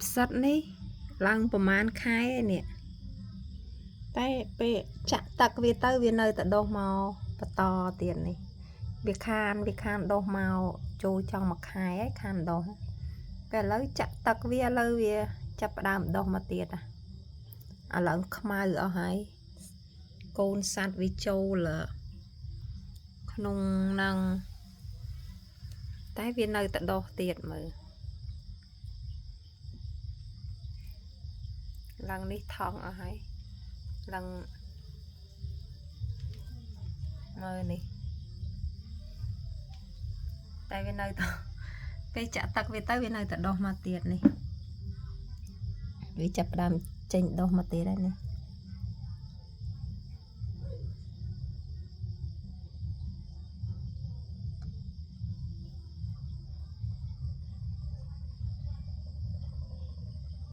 sắt ní lăngประมาณខែនេះតែពេលចាក់ទឹកវាទៅវានៅតែដុះមកបន្តទៀតនេះវាខានដុះមកចូលចង់មួយខែហើយខានដុះពេលឥឡូវចាក់ទឹកវាឥឡូវវាចាប់ផ្ដើមដុះមកទៀតឥឡូវខ្មៅអស់ហើយកូនសត្វវាចូលក្នុងនឹងតែវានៅតែដុះទៀតមើលឡើងនេះថងអស់ហើយឡើងមើលនេះតែវានៅតែពេលចាក់ទឹកវាទៅវានៅតែដុះមកទៀតនេះវាចាប់ផ្ដើមចេញដុះមកទៀតហើយនេះ